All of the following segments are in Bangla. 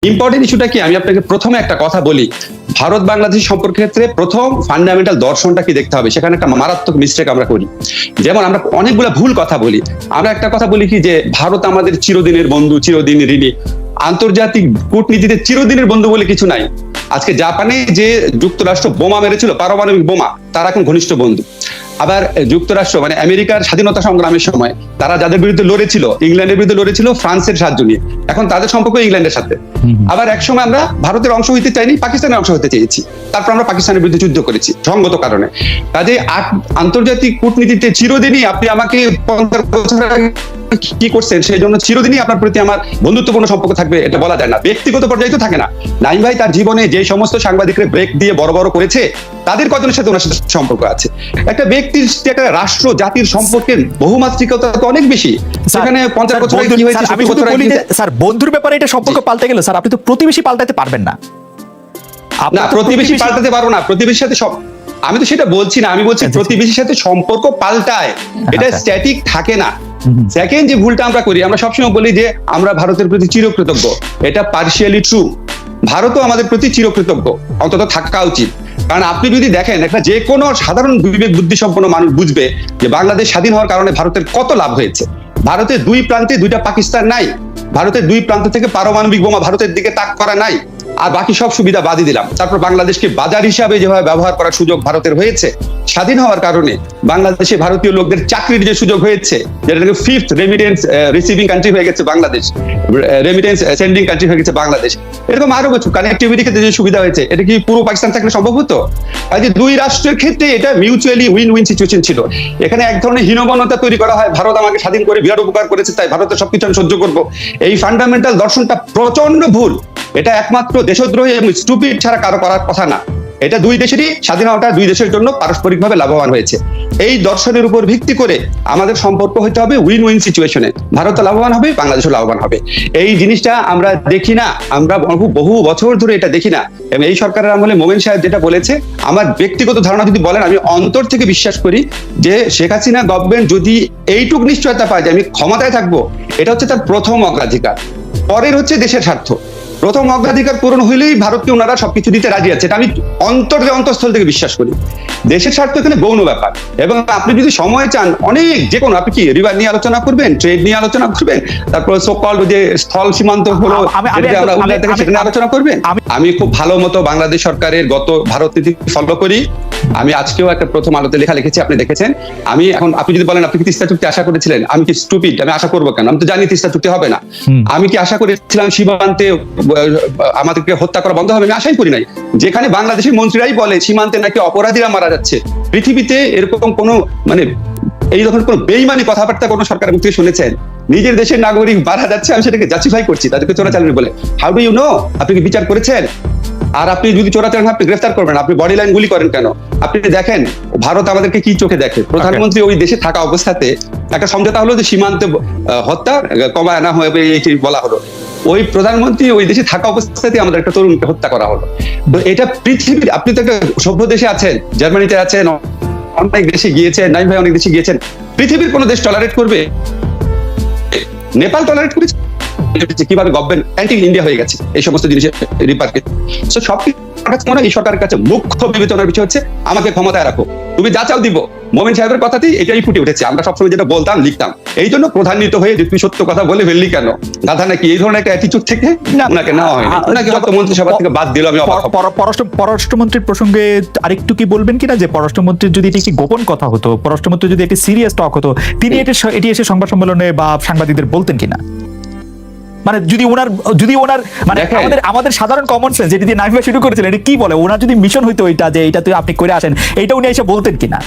ইম্পর্টেন্ট ইস্যুটা কি, আমি আপনাকে প্রথমে একটা কথা বলি। ভারত বাংলাদেশ সম্পর্কের ক্ষেত্রে প্রথম ফান্ডামেন্টাল দর্শনটা কি দেখতে হবে, সেখানে একটা মারাত্মক মিস্টেক আমরা করি। যেমন আমরা অনেকগুলো ভুল কথা বলি। আমরা একটা কথা বলি কি, যে ভারত আমাদের চিরদিনের বন্ধু, চিরদিন ঋণী। আন্তর্জাতিক কূটনীতিতে চিরদিনের বন্ধু বলে কিছু নাই। আজকে জাপানে যে যুক্তরাষ্ট্র বোমা মেরেছিল, পারমাণবিক বোমা, তারা এখন ঘনিষ্ঠ বন্ধু। আবার যুক্তরাষ্ট্র মানে আমেরিকার স্বাধীনতা সংগ্রামের সময় তারা যাদের বিরুদ্ধে লড়েছিল, ইংল্যান্ডের বিরুদ্ধে লড়েছিল ফ্রান্সের সাহায্য নিয়ে, এখন তাদের সম্পর্ক ইংল্যান্ডের সাথে। আবার একসময় আমরা ভারতের অংশ হইতে চাইনি, পাকিস্তানের অংশ হতে চেয়েছি, তারপর আমরা পাকিস্তানের বিরুদ্ধে যুদ্ধ করেছি সঙ্গত কারণে। কাজে আন্তর্জাতিক কূটনীতিতে চিরদিনই আপনি আমাকে 50 বছর আগে কি করছেন সেই জন্য চিরদিনই আপনার প্রতি আমার বন্ধুত্বপূর্ণ সম্পর্ক থাকবে, এটা বলা যায় না। ব্যক্তিগত পর্যায়ে তো থাকে না। নাইম ভাই তার জীবনে যে সমস্ত সাংবাদিকদের ব্রেক দিয়ে বড় বড় করেছে, তাদের কজনের সাথে ওনার সাথে সম্পর্ক আছে। একটা ব্যক্তির, একটা রাষ্ট্র জাতির সম্পর্কের বহুমাত্রিকতা তো অনেক বেশি। সেখানে 50 বছর আগে কি হয়েছে, আমি শুধু বলি যে স্যার বন্ধুর ব্যাপারে এটা সম্পর্ক পাল্টে গেল, স্যার আপনি তো প্রতিবেশী পাল্টাতে পারবেন না। না, প্রতিবেশী পাল্টাতে পারবো না, প্রতিবেশীর সাথে সব, আমি তো সেটা বলছি না। আমি বলছি প্রতিবেশীর সাথে সম্পর্ক পাল্টায়, এটা স্ট্যাটিক থাকে না। সেকেন্ড যে ভুলটা আমরা করি, আমরা সবসময় বলি যে আমরা ভারতের প্রতি চিরকৃতজ্ঞ। এটা পার্শিয়ালি ট্রু। ভারতও আমাদের প্রতি চিরকৃতজ্ঞ, অন্তত থাকা উচিত। কারণ আপনি যদি দেখেন, একটা যে কোনো সাধারণ বিবেক বুদ্ধি সম্পন্ন মানুষ বুঝবে যে বাংলাদেশ স্বাধীন হওয়ার কারণে ভারতের কত লাভ হয়েছে। ভারতের দুই প্রান্তে দুইটা পাকিস্তান নাই, ভারতের দুই প্রান্ত থেকে পারমাণবিক বোমা ভারতের দিকে তাক করা নাই, আর বাকি সব সুবিধা বাদই দিলাম। তারপর বাংলাদেশকে বাজার হিসাবে যেভাবে ব্যবহার করার সুযোগ ভারতের হয়েছে, স্বাধীন হওয়ার কারণে বাংলাদেশে ভারতীয় লোকদের চাকরির যে সুযোগ হয়েছে, যেটা ফিফথ রেমিটেন্স রিসিভিং কান্ট্রি হয়ে গেছে বাংলাদেশ, রেমিটেন্স সেন্ডিং কান্ট্রি হয়ে গেছে বাংলাদেশ, এরকম আরো কিছু কানেক্টিভিটি ক্ষেত্রে যে সুবিধা হয়েছে, এটা কি পুরো পাকিস্তান থাকলে সম্ভব হতো? কাজে দুই রাষ্ট্রের ক্ষেত্রে এটা মিউচুয়ালি উইন উইন সিচুয়েশন ছিল। এখানে এক ধরনের হীনমন্যতা তৈরি করা হয়, ভারত আমাকে স্বাধীন করে বিরাট উপকার করেছে, তাই ভারতের সবকিছু আমি সহ্য করবো। এই ফান্ডামেন্টাল দর্শনটা প্রচন্ড ভুল। এটা একমাত্র দেশদ্রোহী এবং স্টুপিড ছাড়া কারো করার কথা না। এটা দুই দেশেরই স্বাধীন হওয়াটা দুই দেশের জন্য পারস্পরিকভাবে লাভবান হয়েছে। এই দর্শনের উপর ভিত্তি করে আমাদের সম্পর্ক হতে হবে উইন উইন সিচুয়েশনে। ভারত লাভবান হবে, বাংলাদেশও লাভবান হবে। এই জিনিসটা আমরা দেখি না, আমরা বহু বছর ধরে এটা দেখি না। এবং এই সরকারের আমলে মোমেন সাহেব যেটা বলেছে, আমার ব্যক্তিগত ধারণা যদি বলেন, আমি অন্তর থেকে বিশ্বাস করি যে শেখ হাসিনা গভর্নমেন্ট যদি এইটুক নিশ্চয়তা পায় যে আমি ক্ষমতায় থাকবো, এটা হচ্ছে তার প্রথম অগ্রাধিকার। পরের হচ্ছে দেশের স্বার্থ। প্রথম অগ্রাধিকার পূরণ হইলেই ভারতকে ওনারা সবকিছু দিতে রাজি আছে, এটা আমি অন্তঃস্থল থেকে বিশ্বাস করি। দেশের স্বার্থ এখানে গৌণ ব্যাপার। এবং আপনি যদি সময় চান, অনেক যে কোনো, আপনি কি রিভার নিয়ে আলোচনা করবেন, ট্রেড নিয়ে আলোচনা করবেন, তারপর সোকল যে স্থল সীমান্ত হলো সেটা আলোচনা করবেন। আমি খুব ভালো মতো বাংলাদেশ সরকারের গত ভারত নীতি ফলো করি। আমি আজকেও একটা প্রথম আলোতে লেখা লিখেছি, আপনি দেখেছেন। আমি এখন, আপনি যদি বলেন আপনি কি তিস্তা চুক্তি আশা করেছিলেন, আমি কি স্টুপিড? আমি আশা করবো কেন? আমি তো জানি তিস্তা চুক্তি হবে না। আমি কি আশা করেছিলাম সীমান্তে আমাদেরকে হত্যা করা বন্ধ হবে? আমি আশাই করি নাই। যেখানে বাংলাদেশের মন্ত্রীরাই বলে সীমান্তে নাকি অপরাধীরা মারা যাচ্ছে, পৃথিবীতে এরকম কোনো মানে এই রকম কোনো বেইমানি কথাবার্তা কোনো সরকারের মুখ থেকে শুনেছেন? নিজের দেশের নাগরিক মারা যাচ্ছে, আমি সেটাকে জাস্টিফাই করছি, তাদেরকে চোরাচালানি বলে। How do you know? আপনি কি বিচার করেছেন? আর আপনি যদি চোরাচালান, আপনি গ্রেফতার করবেন, আপনি বডি লাইন গুলি করেন কেন? আপনি দেখেন ভারত আমাদেরকে কি চোখে দেখে। প্রধানমন্ত্রী ওই দেশে থাকা অবস্থাতে একটা সমঝোতা হলো যে সীমান্তে হত্যা কমায় আনা হবে, এই বলা হলো। ওই প্রধানমন্ত্রী ওই দেশে থাকা অবস্থাতে আমাদের একটা তরুণকে হত্যা করা হলো। তো এটা পৃথিবীর, আপনি তো একটা সভ্য দেশে আছেন, জার্মানিতে আছেন, অনেক দেশে গিয়েছেন, নাইম ভাই অনেক দেশে গিয়েছেন। পৃথিবীর কোন দেশ টলারেট করবে? নেপাল টলারেট করেছে কিভাবে গভর্নমেন্ট অ্যান্টি ইন্ডিয়া হয়ে গেছে এই সমস্ত জিনিসের রিপার্কে। সো সবকিছু এই সরকারের কাছে মুখ্য বিবেচনার বিষয় হচ্ছে আমাকে ক্ষমতায় রাখো, তুমি যা চাও দিব। মোমেন সাহেবের কথাতেই এটাই ফুটে উঠেছে। আমরা সবসময় যেটা বলতাম, লিখতাম, এই জন্য প্রধান্বিত হয়ে যে তুই সত্য কথা বলে ফেললি কেন গাধা নাকি, এই ধরনের একটা অ্যাটিটিউড থেকে ওনাকে নেওয়া হয়, ওনাকে হয়তো মন্ত্রিসভা থেকে বাদ দিল। আমি পররাষ্ট্রমন্ত্রীর প্রসঙ্গে আরেকটু কি বলবেন কিনা, যে পররাষ্ট্রমন্ত্রীর যদি এটি একটি গোপন কথা হতো, পররাষ্ট্রমন্ত্রী যদি একটি সিরিয়াস টক হতো, তিনি এটি এসে সংবাদ সম্মেলনে বা সাংবাদিকদের বলতেন কিনা? মানে যদি ওনার মানে আমাদের সাধারণ কমন সেন্স যেটি দিয়ে নাইম ভাই শুরু করেছিলেন, এটা কি বলে, ওনার যদি মিশন হইতো ওইটা যে এইটা তুই আপনি করে আসেন, এইটা উনি এসে বলতেন কিনা?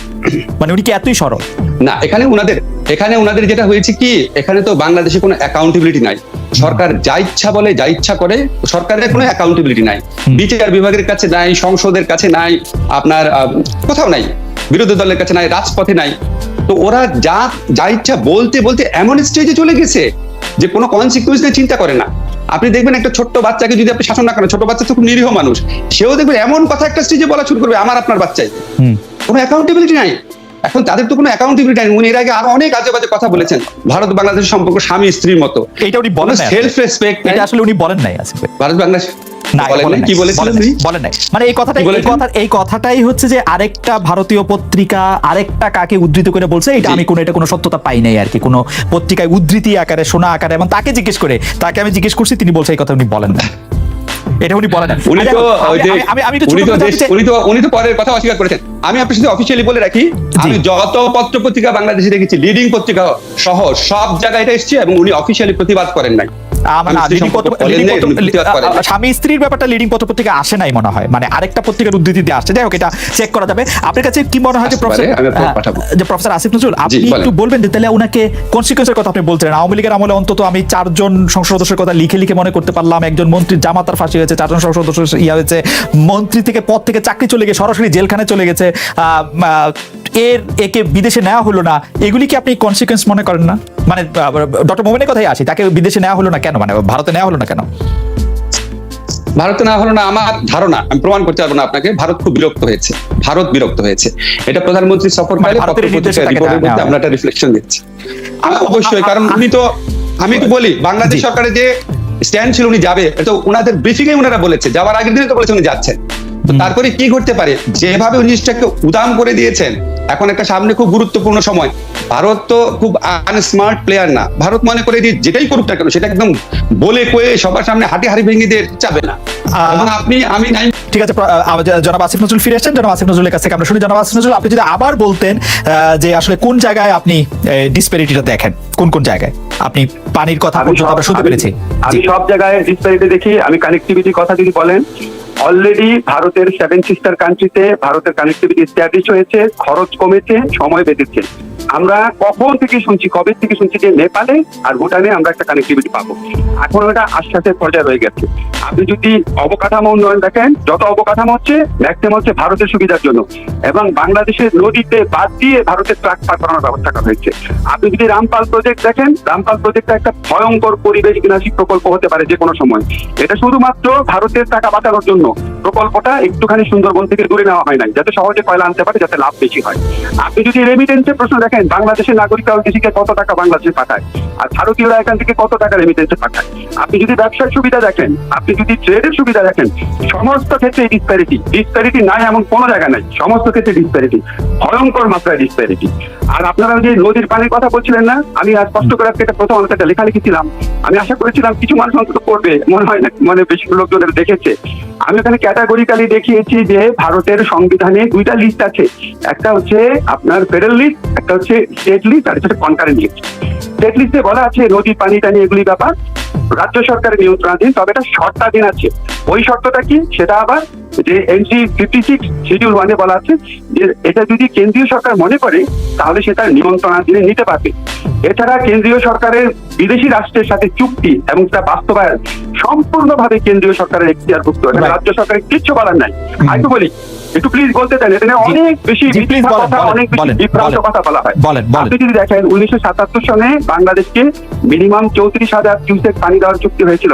মানে উনি কি এতই সরল? না, এখানে ওনাদের যেটা হয়েছে কি, এখানে তো বাংলাদেশে কোনো অ্যাকাউন্টেবিলিটি নাই। সরকার যা ইচ্ছা বলে, যা ইচ্ছা করে, সরকারের কোনো অ্যাকাউন্টেবিলিটি নাই। বিচার বিভাগের কাছে নাই, সংসদের কাছে নাই, আপনার কোথাও নাই, বিরোধী দলের কাছে নাই, রাজপথে নাই। তো ওরা যা ইচ্ছা বলতে বলতে এমন স্টেজে চলে গেছে যে কোনো কনসিকুয়েন্স নিয়ে চিন্তা করে না। আপনি দেখবেন একটা ছোট্ট বাচ্চাকে যদি আপনি শাসন না করেন, ছোট বাচ্চা তো খুব নিরীহ মানুষ, সেও দেখবেন এমন কথা একটা স্টেজে বলা শুরু করবে, আমার আপনার বাচ্চাই। কোনো অ্যাকাউন্টেবিলিটি নাই। এখন তাদের তো কোনো অ্যাকাউন্টেবিলিটি নেই। উনি এর আগে আরো অনেক আজে বাজে কথা বলেছেন, ভারত বাংলাদেশের সম্পর্ক স্বামী স্ত্রীর মতো। এটা উনি বলেন নাই, সেলফ রেসপেক্ট এটা আসলে উনি বলেন নাই আসিফ ভাই। ভারত বাংলাদেশ না, বলেন কি বলেছিলেন উনি? বলেন নাই, মানে এই কথাটাই হচ্ছে যে আরেকটা ভারতীয় পত্রিকা আরেকটা কাকে উদ্ধৃত করে বলছে, এটা আমি এটা কোনো সত্যতা পাই নাই আর কি, কোনো পত্রিকায় উদ্ধৃতি আকারে শোনা আকারে, এবং তাকে আমি জিজ্ঞেস করছি, তিনি বলছে এই কথা উনি বলেন না, এটা উনি বলেন না। উনি তো পরের কথা অস্বীকার করেছেন। আমি আপনার সাথে অফিসিয়ালি বলে রাখি, আমি যত পত্র পত্রিকা বাংলাদেশে দেখেছি, লিডিং পত্রিকা সহ সব জায়গায় এটা এসেছে, এবং উনি অফিসিয়ালি প্রতিবাদ করেন নাই। স্বামী স্ত্রীর ব্যাপারটা লিডিং পত্র পত্রিকা আসে নাই মনে হয়, মানে আরেকটা পত্রিকার উদ্ধৃতি দিয়ে আসছে। যাই হোক, এটা চেক করা যাবে। আপনার কাছে কি মনে হয় যে প্রফেসর আসিফ নজরুল, আপনি একটু বলবেন যে তাহলে ওনাকে কনসিকুয়েন্সের কথা আপনি বলছিলেন, আওয়ামী লীগের আমলে অন্তত আমি 4 জন সংসদ সদস্যের কথা লিখে মনে করতে পারলাম, একজন মন্ত্রীর জামাতার ফাঁসি হয়েছে, 4 জন সংসদ সদস্য হয়েছে, মন্ত্রী থেকে পদ থেকে চাকরি চলে গিয়ে সরাসরি জেলখানে চলে গেছে, একে বিদেশে নেওয়া হলো না, এগুলি কি আপনি কনসিকুয়েন্স মনে করেন না? মানে ডক্টর মোমেনের কথাই আসি, তাকে বিদেশে নেওয়া হলো না কেন, মানে ভারতে নেওয়া হলো না কেন? ভারতে নেওয়া হলো না, আমার ধারণা, আমি প্রমাণ করতে পারবো না আপনাকে, ভারত খুব বিরক্ত হয়েছে। এটা প্রধানমন্ত্রী সফরকালে আমরা একটা রিফ্লেকশন দিচ্ছি। অবশ্যই, কারণ আমি তো বলি, বাংলাদেশ সরকারের যে স্ট্যান্ড ছিল উনি যাবে, এটা ওনাদের ব্রিফিং এ ওনারা বলেছে, যাওয়ার আগের দিনে তো বলেছে উনি যাচ্ছেন। তারপরে কি করতে পারে, যেভাবে উনি জিনিসটাকে উদাম করে দিয়েছেন, এখন একটা সামনে খুব গুরুত্বপূর্ণ সময়। ভারত তো খুব আনস্মার্ট প্লেয়ার না, ভারত মনে করে যে যেটাই করুক না কেন সেটা একদম বলে কয়ে সবার সামনে হাড়ি ভেঙে দিয়ে চাবে না। আমি নাই। ঠিক আছে, জনাব আসিফ নজরুল ফিরে আসছেন। জনাব আসিফ নজরুলের কাছ থেকে আমরা শুনি। জনাব আসিফ নজরুল, আপনি যদি আবার বলতেন যে আসলে কোন জায়গায় আপনি ডিসপ্যারিটিটা দেখেন, কোন জায়গায় আপনি পানির কথা আমরা শুনতে পেরেছি। আমি সব জায়গায় ডিসপ্যারিটি দেখি। আমি কানেক্টিভিটির কথা যদি বলেন, অলরেডি ভারতের 7 সিস্টার কান্ট্রিতে ভারতের কানেক্টিভিটি এস্টাবলিশ হয়েছে, খরচ কমেছে, সময় বেঁচেছে। আমরা কবে থেকে শুনছি যে নেপালে আর ভুটানে আমরা একটা কানেক্টিভিটি পাবো। এখন ওটা আশ্বাসের পর্যায়ে রয়ে গেছে। আপনি যদি অবকাঠামো উন্নয়ন দেখেন, যত অবকাঠামো হচ্ছে ম্যাক্সিমাম হচ্ছে ভারতের সুবিধার জন্য, এবং বাংলাদেশের নদীতে বাদ দিয়ে ভারতের ট্রাক পার করানোর ব্যবস্থা করা হয়েছে। আপনি যদি রামপাল প্রজেক্ট দেখেন, রামপাল প্রজেক্টটা একটা ভয়ঙ্কর পরিবেশ বিনাশী প্রকল্প হতে পারে যে কোনো সময়। এটা শুধুমাত্র ভারতের টাকা বাঁচানোর জন্য প্রকল্পটা একটুখানি সুন্দরবন থেকে দূরে নেওয়া হয় নাই, যাতে সহজে কয়লা আনতে পারে, যাতে লাভ বেশি হয়। আপনি যদি রেমিটেন্সের প্রশ্ন দেখেন, বাংলাদেশের নাগরিকরা দেশে কত টাকা বাংলাদেশে পাঠায়, আর ভারতীয়রা এখান থেকে কত টাকা রেমিটেন্সে পাঠায়। আপনি যদি ব্যবসার সুবিধা দেখেন, আপনি যদি ট্রেডের সুবিধা দেখেন, সমস্ত ক্ষেত্রে ডিসপ্যারিটি নাই এমন কোনো জায়গা নাই। সমস্ত ক্ষেত্রে ডিসপ্যারিটি, ভয়ঙ্কর মাত্রায় ডিসপ্যারিটি। আর আপনারা যে নদীর পানির কথা বলছিলেন না, আমি আজ স্পষ্ট করে একটা প্রথম একটা লেখা লিখেছিলাম। আমি আশা করেছিলাম কিছু মানুষ অন্তত পড়বে, মনে হয় না, মানে বেশি লোকজন দেখেছে। আমি ওখানে ক্যাটাগরিক্যালি দেখিয়েছি যে ভারতের সংবিধানে 2টা লিস্ট আছে, একটা হচ্ছে আপনার ফেডারেল লিস্ট, একটা হচ্ছে স্টেট লিস্ট, আর একটা কনকারেন্ট লিস্ট। স্টেট লিস্টে বলা আছে নদী পানি টানি এগুলি ব্যাপার রাজ্য সরকারের নিয়ন্ত্রণাধীন, তবে এটা শর্তাধীন আছে। ওই শর্তটা কি, সেটা আবার যে NC 56 শিডিউল 1-এ বলা আছে যে এটা যদি কেন্দ্রীয় সরকার মনে করে তাহলে সেটা নিয়ন্ত্রণাধীনে নিতে পারবে। এছাড়া কেন্দ্রীয় সরকারের বিদেশি রাষ্ট্রের সাথে চুক্তি এবং তা বাস্তবায়ন সম্পূর্ণভাবে কেন্দ্রীয় সরকারের এখতিয়ারভুক্ত, রাজ্য সরকারের কিচ্ছু বলার নাই। আমি বলি একটু প্লিজ বলতে চাই, এখানে অনেক বেশি অনেক বেশি বিভ্রান্ত কথা বলা হয়। আপনি যদি দেখেন 1977 সনে বাংলাদেশকে মিনিমাম 34,000 কিউসেক পানি দেওয়ার চুক্তি হয়েছিল,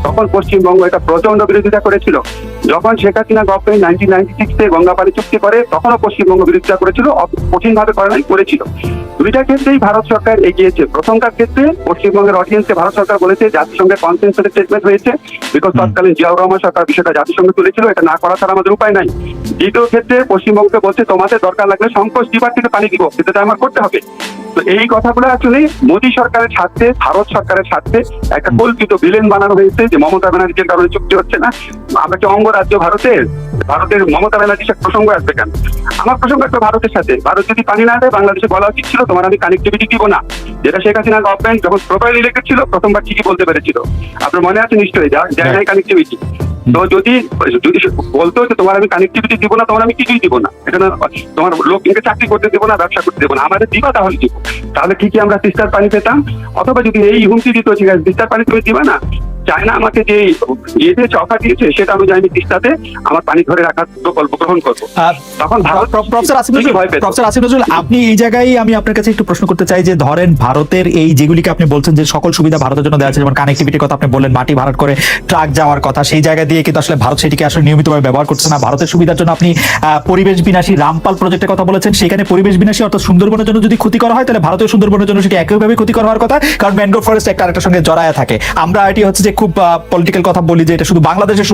তখন পশ্চিমবঙ্গ এটা প্রচন্ড বিরোধিতা করেছিল। যখন শেখ হাসিনা গভর্নমেন্ট 1996-এ গঙ্গা পানি চুক্তি করে, তখনও পশ্চিমবঙ্গ বিরোধিতা করেছিল, কঠিন ভাবে করেছিল। 2টা ক্ষেত্রেই ভারত সরকার এগিয়েছে। প্রথমকার ক্ষেত্রে পশ্চিমবঙ্গের অডিয়েন্সে ভারত সরকার বলেছে জাতিসংঘের কনসেনসাস স্টেটমেন্ট হয়েছে, বিকজ তৎকালীন জিয়াউর রহমান সরকার বিষয়টা জাতিসংঘে তুলেছিল, এটা না করা ছাড়া আমাদের উপায় নাই। দ্বিতীয় ক্ষেত্রে পশ্চিমবঙ্গকে বলছে তোমাদের দরকার লাগলে সংকোচ ডিপার থেকে পানি দিব, সেটা আমার করতে হবে। তো এই কথাগুলো আসলে মোদী সরকারের স্বার্থে, ভারত সরকারের স্বার্থে একটা কল্পিত ভিলেন বানানো হয়েছে যে মমতা ব্যানার্জির কারণে চুক্তি হচ্ছে না। আমরা কি অঙ্গরাজ্য ভারতের মমতা ব্যানার্জির সাথে প্রসঙ্গ আসবে কেন? আমার প্রসঙ্গ একটা ভারতের সাথে। ভারত যদি পানি না দেয়, বাংলাদেশে বলা উচিত ছিল তোমার আমি কানেক্টিভিটি দিব না, যেটা শেখ হাসিনা গভর্নমেন্ট যখন প্রোফাইল ইলেক্টেড ছিল প্রথমবার ঠিকই বলতে পেরেছিল। আপনার মনে আছে নিশ্চয়ই, জায়গায় কানেক্টিভিটি। তো যদি বলতো যে তোমার আমি কানেক্টিভিটি দিব না, তোমার আমি কিছুই দিব না, এটা না তোমার লোককে চাকরি করতে দেবো না, ব্যবসা করতে দেবো না, আমাদের দিবা তাহলে দিব, তাহলে ঠিকই আমরা তিস্তার পানি পেতাম। অথবা যদি এই হুমকি দিত ঠিক আছে তিস্তার পানি তুমি দিবা না, চায়না আমাকে যে ইয়েতে চকা দিয়েছে সেটা অনুযায়ী আমি তিস্তাতে আমার পানি ধরে রাখার প্রকল্প গ্রহণ করবো। তখন ভারত প্রফেসর আসিফ নজরুল, ভয় পেত। প্রফেসর আসিফ নজরুল, আপনি এই জায়গায় আমি আপনার কাছে একটু প্রশ্ন করতে চাই যে ধরেন ভারতের এই যেগুলিকে আপনি বলছেন যে সকল সুবিধা ভারতের জন্য দেওয়া আছে, যেমন কানেক্টিভিটির কথা আপনি বললেন, মাটি ভাড়া করে ট্রাক যাওয়ার কথা, সেই জায়গা দিয়ে কিন্তু আসলে ভারত সেটিকে আসলে নিয়মিতভাবে ব্যবহার করছে না। ভারতের সুবিধার জন্য আপনি পরিবেশ বিনাশী রামপাল প্রজেক্টের কথা বলেছেন, সেখানে পরিবেশ বিনাশী অর্থাৎ সুন্দরবনের জন্য যদি ক্ষতি করা হয় তাহলে ভারতীয় সুন্দরবনের জন্য সেটি একইভাবে ক্ষতি করা হওয়ার কথা, কারণ ম্যানগ্রোভ ফরেস্ট একটা আরেকটার সঙ্গে জড়ায় থাকে। আমরা এটি হচ্ছে যে খুব পলিটিক্যাল কথা বলি যে এটা শুধু বাংলাদেশের